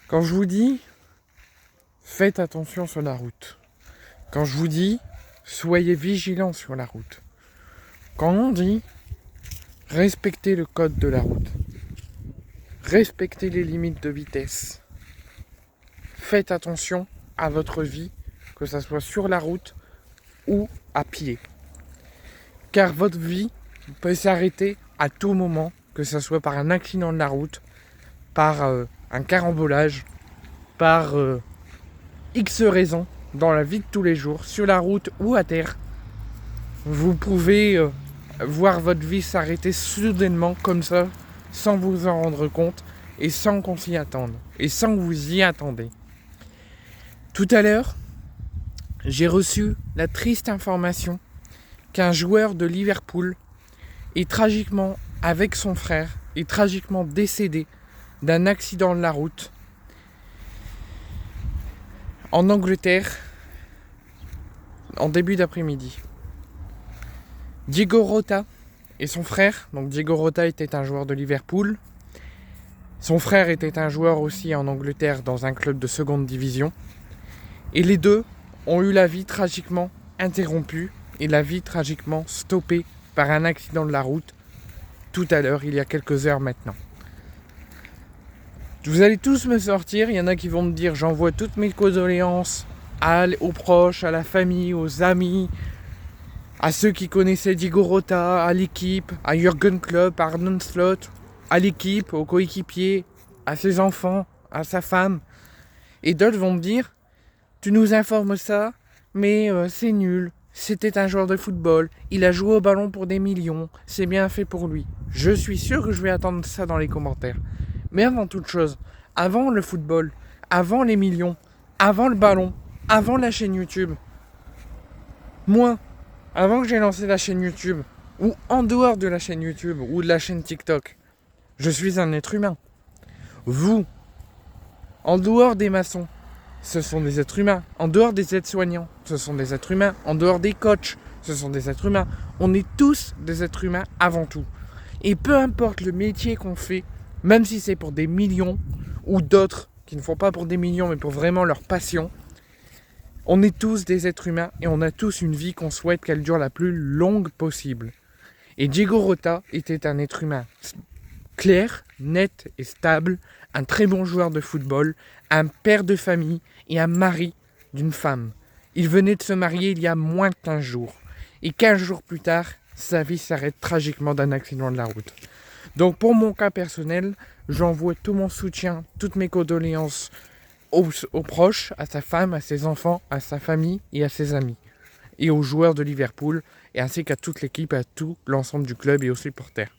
Quand je vous dis, faites attention sur la route. Quand je vous dis, soyez vigilants sur la route. Quand on dit, respectez le code de la route. Respectez les limites de vitesse. Faites attention à votre vie, que ce soit sur la route ou à pied. Car votre vie peut s'arrêter à tout moment, que ce soit par un accident de la route, par un carambolage, par X raisons dans la vie de tous les jours, sur la route ou à terre. Vous pouvez voir votre vie s'arrêter soudainement comme ça, sans vous en rendre compte et sans qu'on s'y attende, et sans que vous y attendez. Tout à l'heure, j'ai reçu la triste information qu'un joueur de Liverpool est tragiquement, avec son frère, est tragiquement décédé d'un accident de la route en Angleterre en début d'après-midi. Diego Rota et son frère, donc Diego Rota était un joueur de Liverpool, son frère était un joueur aussi en Angleterre dans un club de seconde division, et les deux ont eu la vie tragiquement interrompue et la vie tragiquement stoppée par un accident de la route tout à l'heure, il y a quelques heures maintenant. Vous allez tous me sortir, il y en a qui vont me dire j'envoie toutes mes condoléances aux proches, à la famille, aux amis, à ceux qui connaissaient Diego Rota, à l'équipe, à Jürgen Klopp, à Arne Slot, à l'équipe, aux coéquipiers, à ses enfants, à sa femme. Et d'autres vont me dire tu nous informes ça, mais c'est nul, c'était un joueur de football, il a joué au ballon pour des millions, c'est bien fait pour lui. Je suis sûr que je vais attendre ça dans les commentaires. Mais avant toute chose, avant le football, avant les millions, avant le ballon, avant la chaîne YouTube, moi, avant que j'ai lancé la chaîne YouTube, ou en dehors de la chaîne YouTube, ou de la chaîne TikTok, je suis un être humain. Vous, en dehors des maçons, ce sont des êtres humains. En dehors des aides-soignants, ce sont des êtres humains. En dehors des coachs, ce sont des êtres humains. On est tous des êtres humains avant tout. Et peu importe le métier qu'on fait, même si c'est pour des millions, ou d'autres qui ne font pas pour des millions, mais pour vraiment leur passion, on est tous des êtres humains et on a tous une vie qu'on souhaite qu'elle dure la plus longue possible. Et Diego Rota était un être humain clair, net et stable, un très bon joueur de football, un père de famille et un mari d'une femme. Il venait de se marier il y a moins de 15 jours. Et 15 jours plus tard, sa vie s'arrête tragiquement d'un accident de la route. Donc pour mon cas personnel, j'envoie tout mon soutien, toutes mes condoléances aux proches, à sa femme, à ses enfants, à sa famille et à ses amis. Et aux joueurs de Liverpool, et ainsi qu'à toute l'équipe, à tout l'ensemble du club et aux supporters.